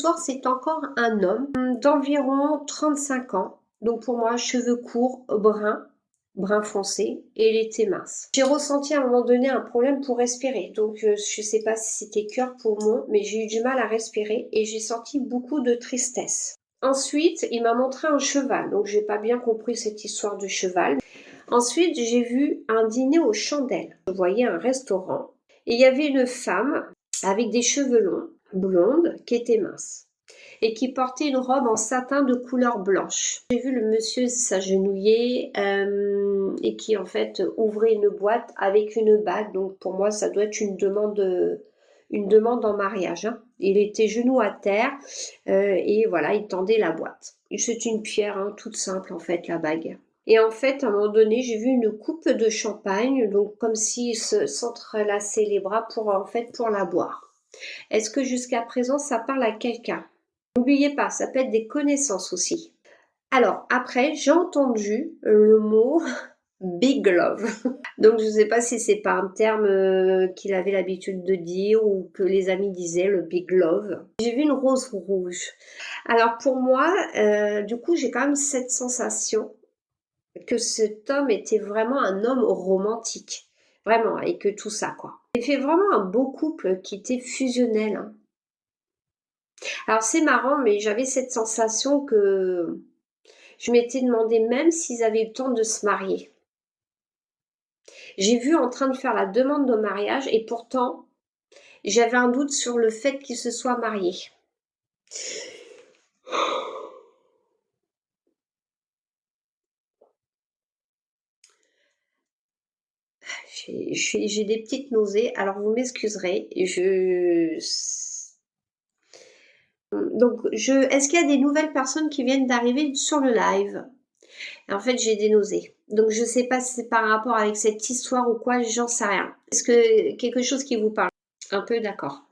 soir, c'est encore un homme d'environ 35 ans. Donc pour moi, cheveux courts, brun foncé, et il était mince. J'ai ressenti à un moment donné un problème pour respirer. Donc je sais pas si c'était cœur, poumon, mais j'ai eu du mal à respirer et j'ai senti beaucoup de tristesse. Ensuite, il m'a montré un cheval. Donc j'ai pas bien compris cette histoire de cheval. Ensuite, j'ai vu un dîner aux chandelles. Je voyais un restaurant et il y avait une femme avec des cheveux longs, blonde, qui était mince et qui portait une robe en satin de couleur blanche. J'ai vu le monsieur s'agenouiller et qui en fait ouvrait une boîte avec une bague. Donc pour moi, ça doit être une demande en mariage. Hein. Il était genoux à terre et voilà, il tendait la boîte. C'est une pierre hein, toute simple en fait, la bague. Et en fait, à un moment donné, j'ai vu une coupe de champagne, donc comme s'il s'entrelaçait les bras pour la boire. Est-ce que jusqu'à présent, ça parle à quelqu'un? N'oubliez pas, ça peut être des connaissances aussi. Alors, après, j'ai entendu le mot Big Love. Donc, je ne sais pas si c'est pas un terme qu'il avait l'habitude de dire ou que les amis disaient, le Big Love. J'ai vu une rose rouge. Alors, pour moi, du coup, j'ai quand même cette sensation que cet homme était vraiment un homme romantique. Vraiment, et que tout ça, quoi. Il fait vraiment un beau couple qui était fusionnel. Hein. Alors c'est marrant, mais j'avais cette sensation que je m'étais demandé même s'ils avaient eu le temps de se marier. J'ai vu en train de faire la demande de mariage et pourtant j'avais un doute sur le fait qu'ils se soient mariés. J'ai des petites nausées, alors vous m'excuserez. Est-ce qu'il y a des nouvelles personnes qui viennent d'arriver sur le live? En fait, j'ai des nausées. Donc, je sais pas si c'est par rapport avec cette histoire ou quoi, j'en sais rien. Est-ce que quelque chose qui vous parle? Un peu, d'accord.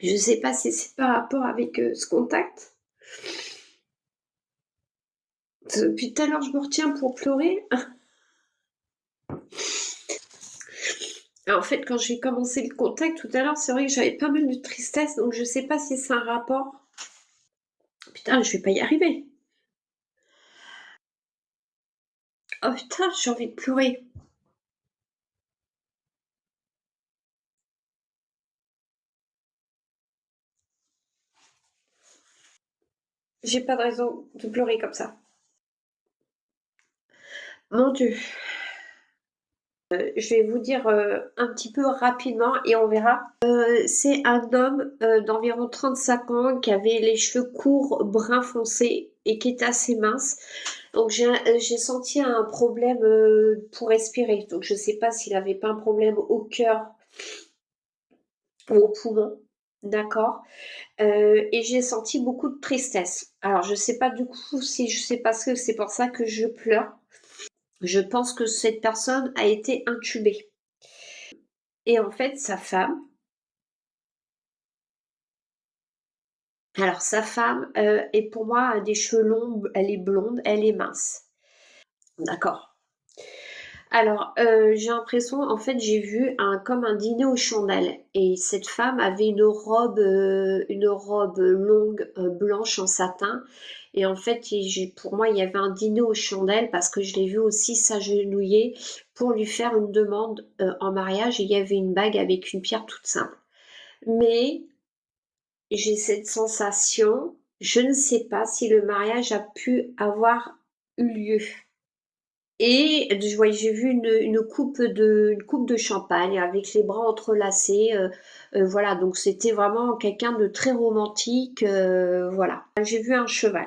Je sais pas si c'est par rapport avec ce contact. Depuis tout à l'heure, je me retiens pour pleurer. En fait, quand j'ai commencé le contact tout à l'heure, c'est vrai que j'avais pas mal de tristesse, donc je sais pas si c'est un rapport. Putain, je vais pas y arriver. Oh putain, j'ai envie de pleurer. J'ai pas de raison de pleurer comme ça. Mon Dieu. Je vais vous dire un petit peu rapidement et on verra. C'est un homme d'environ 35 ans qui avait les cheveux courts, brun foncé et qui est assez mince. Donc j'ai senti un problème pour respirer. Donc je ne sais pas s'il n'avait pas un problème au cœur ou au poumon. D'accord. Et j'ai senti beaucoup de tristesse. Alors je ne sais pas du coup si je sais pas que c'est pour ça que je pleure. Je pense que cette personne a été intubée. Et en fait, sa femme, alors sa femme est pour moi a des cheveux longs, elle est blonde, elle est mince. D'accord. Alors j'ai l'impression, en fait, j'ai vu comme un dîner aux chandelles et cette femme avait une robe longue blanche en satin et en fait, pour moi, il y avait un dîner aux chandelles parce que je l'ai vu aussi s'agenouiller pour lui faire une demande en mariage et il y avait une bague avec une pierre toute simple. Mais j'ai cette sensation, je ne sais pas si le mariage a pu avoir eu lieu. Et j'ai vu une coupe de champagne avec les bras entrelacés. Voilà, donc c'était vraiment quelqu'un de très romantique. Voilà. J'ai vu un cheval.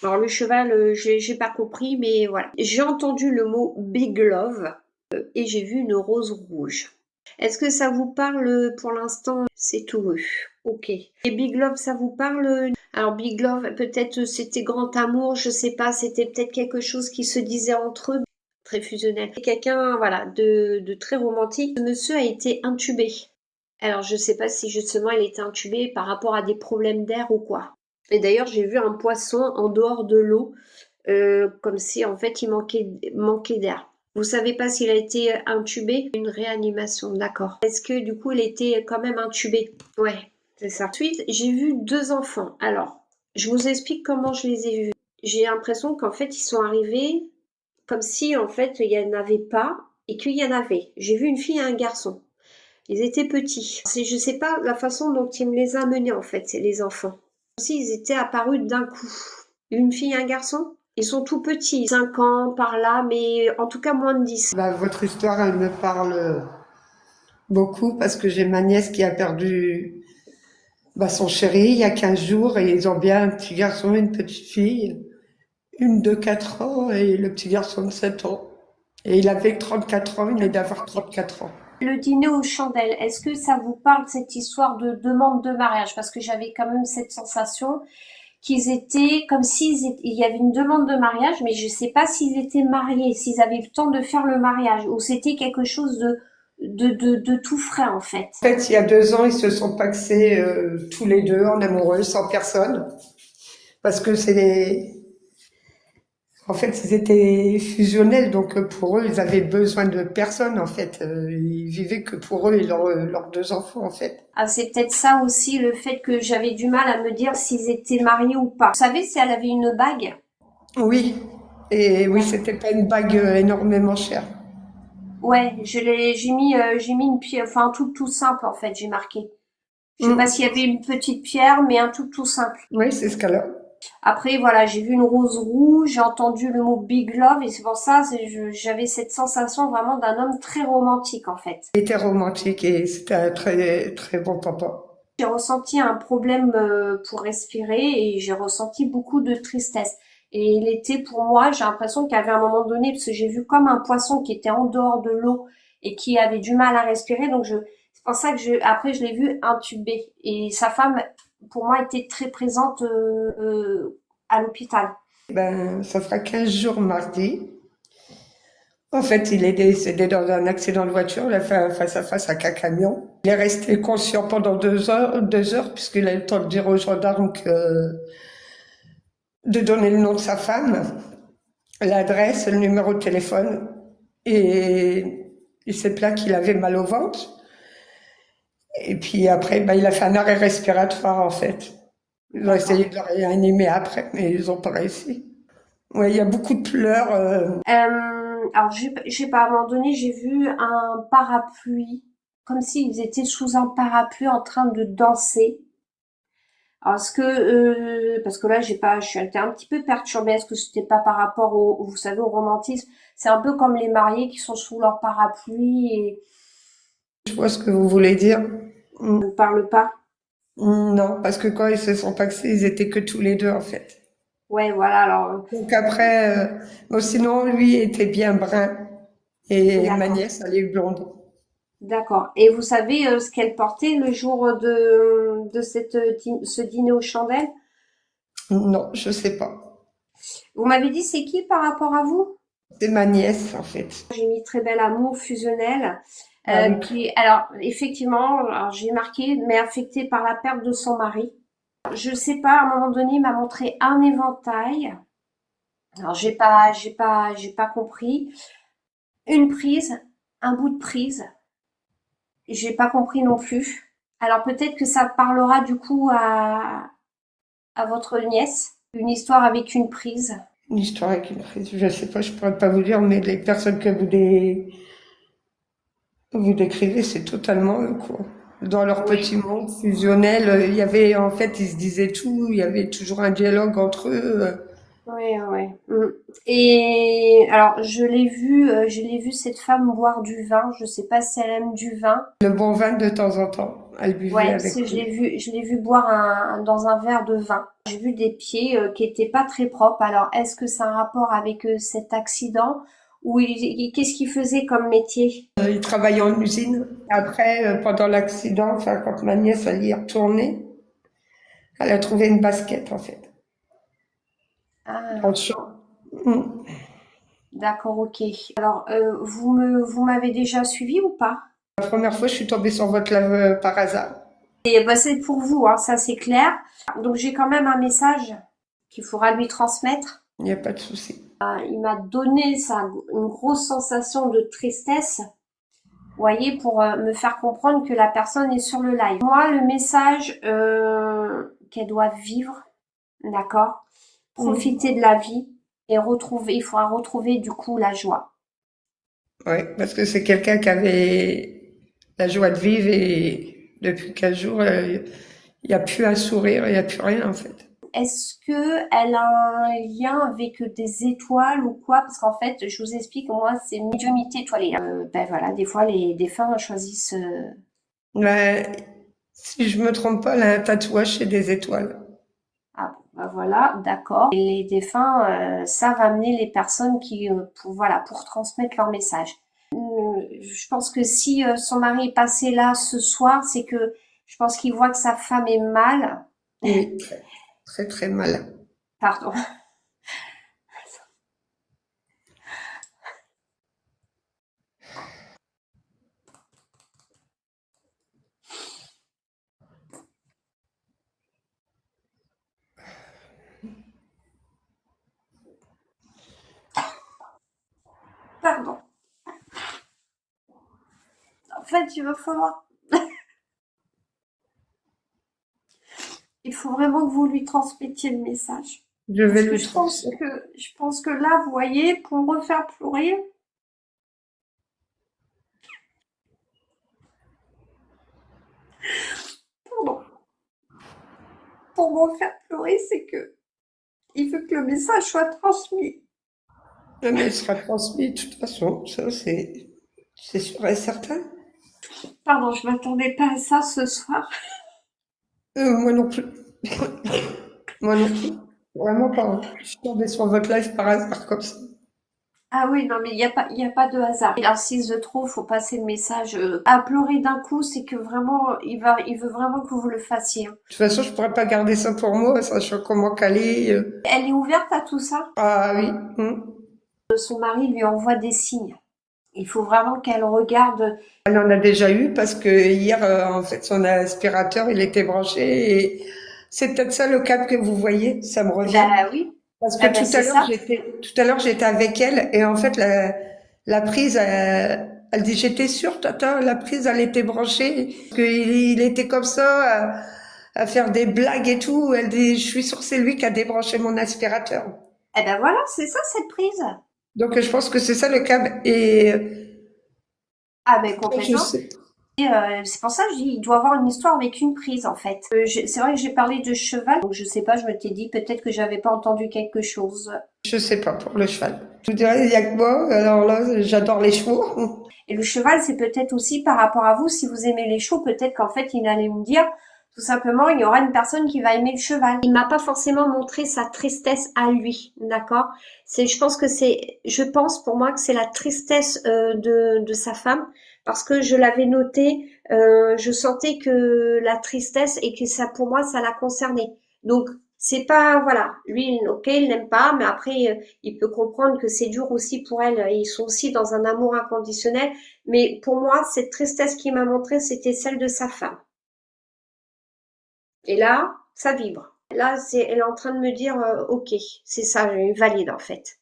Alors le cheval, j'ai pas compris, mais voilà. J'ai entendu le mot Big Love et j'ai vu une rose rouge. Est-ce que ça vous parle pour l'instant? C'est tout. Ok. Et Big Love, ça vous parle? Alors Big Love, peut-être c'était grand amour, je sais pas, c'était peut-être quelque chose qui se disait entre eux. très fusionnel. C'est quelqu'un, voilà, de très romantique. Ce monsieur a été intubé. Alors, je sais pas si justement il était intubé par rapport à des problèmes d'air ou quoi. Et d'ailleurs, j'ai vu un poisson en dehors de l'eau, comme si en fait il manquait d'air. Vous savez pas s'il a été intubé? Une réanimation, d'accord. Est-ce que du coup il était quand même intubé? Ouais, c'est ça. Ensuite, j'ai vu 2 enfants. Alors, je vous explique comment je les ai vus. J'ai l'impression qu'en fait ils sont arrivés comme si en fait il y en avait pas et qu'il y en avait. J'ai vu une fille et un garçon. Ils étaient petits. Je sais pas la façon dont il me les a menés en fait, les enfants. Comme s'ils étaient apparus d'un coup. Une fille et un garçon? Ils sont tout petits, 5 ans par là, mais en tout cas moins de 10. Bah, votre histoire, elle me parle beaucoup parce que j'ai ma nièce qui a perdu son chéri il y a 15 jours et ils ont bien un petit garçon et une petite fille, une de 4 ans et le petit garçon de 7 ans. Et il avait 34 ans, il venait d'avoir 34 ans. Le dîner aux chandelles, est-ce que ça vous parle cette histoire de demande de mariage? Parce que j'avais quand même cette sensation qu'ils étaient comme il y avait une demande de mariage, mais je ne sais pas s'ils étaient mariés, s'ils avaient le temps de faire le mariage, ou c'était quelque chose de tout frais en fait. En fait, il y a 2 ans, ils se sont pacsés tous les deux en amoureux, sans personne. Parce que en fait, ils étaient fusionnels, donc pour eux, ils avaient besoin de personne, en fait. Ils vivaient que pour eux et leurs 2 enfants, en fait. Ah, c'est peut-être ça aussi le fait que j'avais du mal à me dire s'ils étaient mariés ou pas. Vous savez si elle avait une bague? Oui, et oui, c'était pas une bague énormément chère. Ouais, j'ai mis une pierre, enfin un truc tout simple en fait, j'ai marqué. Je sais pas Mm. s'il y avait une petite pierre, mais un truc tout simple. Oui, c'est ce cas-là. Après, voilà, j'ai vu une rose rouge, j'ai entendu le mot Big Love, et c'est pour ça, j'avais cette sensation vraiment d'un homme très romantique, en fait. Il était romantique et c'était un très, très bon papa. J'ai ressenti un problème pour respirer et j'ai ressenti beaucoup de tristesse. Et l'été, pour moi, j'ai l'impression qu'il y avait un moment donné, parce que j'ai vu comme un poisson qui était en dehors de l'eau et qui avait du mal à respirer, donc c'est pour ça que après, je l'ai vu intubé. Et sa femme, pour moi, était très présente à l'hôpital. Ça fera 15 jours mardi. En fait, il est décédé dans un accident de voiture. Il a fait un face-à-face avec un camion. Il est resté conscient pendant 2 heures, puisqu'il a eu le temps de dire aux gendarmes de donner le nom de sa femme, l'adresse, le numéro de téléphone. Et il s'est plaint qu'il avait mal au ventre. Et puis après, il a fait un arrêt respiratoire, en fait. Ils ont essayé de le réanimer après, mais ils n'ont pas réussi. Ouais, il y a beaucoup de pleurs. Alors, je sais pas, à un moment donné, j'ai vu un parapluie, comme s'ils étaient sous un parapluie en train de danser. Alors, parce que là, je suis été un petit peu perturbée. Est-ce que c'était pas par rapport vous savez, au romantisme? C'est un peu comme les mariés qui sont sous leur parapluie et Je vois ce que vous voulez dire. Mm. ne parlent pas. Non, parce que quand ils se sont paxés, ils étaient que tous les deux, en fait. Ouais, voilà, alors, Donc après, bon, sinon, lui était bien brun et ma d'accord. nièce, elle est blonde. D'accord. Et vous savez ce qu'elle portait le jour de ce dîner aux chandelles? Non, je sais pas. Vous m'avez dit c'est qui par rapport à vous? C'est ma nièce, en fait. J'ai mis très bel amour fusionnel, Ah oui. alors effectivement, alors j'ai marqué, mais affectée par la perte de son mari. Je sais pas, à un moment donné, il m'a montré un éventail. Alors j'ai pas compris. Une prise, un bout de prise. J'ai pas compris non plus. Alors peut-être que ça parlera du coup à votre nièce. Une histoire avec une prise. Une histoire avec une prise, je sais pas, je pourrais pas vous dire, mais les personnes que vous décrivez, c'est totalement eux, quoi. Dans leur Oui. petit monde fusionnel, il y avait, en fait, ils se disaient tout, il y avait toujours un dialogue entre eux. Ouais, ouais. Mm. Et alors, je l'ai vu cette femme boire du vin. Je sais pas si elle aime du vin. Le bon vin de temps en temps, elle buvait Ouais, parce que avec lui. je l'ai vu boire dans un verre de vin. J'ai vu des pieds qui étaient pas très propres. Alors, est-ce que c'est un rapport avec cet accident ou qu'est-ce qu'il faisait comme métier? Il travaillait en usine. Après, pendant l'accident, enfin, quand ma nièce elle y est retournée, elle a trouvé une basket, en fait, dans le Ah, champ. Mm. D'accord, ok. Alors, vous m'avez déjà suivi ou pas? La première fois, je suis tombée sur votre live par hasard. Et bah, c'est pour vous, hein, ça c'est clair. Donc j'ai quand même un message qu'il faudra lui transmettre. Il n'y a pas de souci. Il m'a donné ça, une grosse sensation de tristesse, vous voyez, pour me faire comprendre que la personne est sur le live. Moi, le message qu'elle doit vivre, d'accord, Mm. profiter de la vie et retrouver, il faudra retrouver du coup la joie. Ouais, parce que c'est quelqu'un qui avait la joie de vivre et depuis 15 jours, il n'y a plus un sourire, il n'y a plus rien en fait. Est-ce que elle a un lien avec des étoiles ou quoi? Parce qu'en fait, je vous explique, moi, c'est médiumnité étoilée, hein. Ben voilà, des fois, les défunts choisissent. Mais si je me trompe pas, elle a un tatouage chez des étoiles. Ah, ben voilà, d'accord. Et les défunts savent amener les personnes qui, pour voilà, pour transmettre leur message. Je pense que si son mari est passé là ce soir, c'est que je pense qu'il voit que sa femme est mal. Oui, très, très, très mal. Pardon. Pardon. En fait, il faut vraiment que vous lui transmettiez le message. Je vais Parce que lui transmettre. je pense que là, vous voyez, pour me refaire pleurer, pardon, pour me refaire pleurer, c'est que il veut que le message soit transmis. Mais il sera transmis de toute façon, ça c'est sûr et certain. Pardon, je m'attendais pas à ça ce soir. Moi non plus. Moi non plus. Vraiment pas, hein. Je suis tombée sur votre live par hasard comme ça. De Ah oui, non, mais il y a pas de hasard. Il insiste de trop, faut passer le message. À pleurer d'un coup, c'est que vraiment, il veut vraiment que vous le fassiez, hein. toute façon, je pourrais pas garder ça pour moi, sachant comment caler. Elle est ouverte à tout ça. Ah oui. Son mari lui envoie des signes. Il faut vraiment qu'elle regarde. Elle en a déjà eu parce que hier, en fait, son aspirateur, il était branché et c'est peut-être ça le câble que vous voyez, ça me revient. Bah oui, Parce que ah bah c'est ça. tout à l'heure, j'étais avec elle et en fait, la prise, elle dit, j'étais sûre, tata, la prise, elle était branchée. Il était comme ça, à faire des blagues et tout. Elle dit, je suis sûre que c'est lui qui a débranché mon aspirateur. Eh ben voilà, c'est ça cette prise. Donc, je pense que c'est ça le câble. Et Ah ben je complètement. sais. C'est pour ça que je dis, il doit avoir une histoire avec une prise en fait. C'est vrai que j'ai parlé de cheval, donc je sais pas, je m'étais dit peut-être que j'avais pas entendu quelque chose. Je sais pas pour le cheval. Je vous dirais, il y a que moi. Alors là, j'adore les chevaux. Et le cheval, c'est peut-être aussi par rapport à vous, si vous aimez les chevaux, peut-être qu'en fait, il allait me dire, tout simplement, il y aura une personne qui va aimer le cheval. Il m'a pas forcément montré sa tristesse à lui, d'accord? Je pense pour moi que c'est la tristesse de sa femme, parce que je l'avais noté, je sentais que la tristesse et que ça, pour moi, ça la concernait. Donc, c'est pas, voilà, lui, ok, il n'aime pas, mais après, il peut comprendre que c'est dur aussi pour elle. Ils sont aussi dans un amour inconditionnel. Mais pour moi, cette tristesse qu'il m'a montrée, c'était celle de sa femme. Et là, ça vibre. Là, elle est en train de me dire, ok, c'est ça, je valide en fait.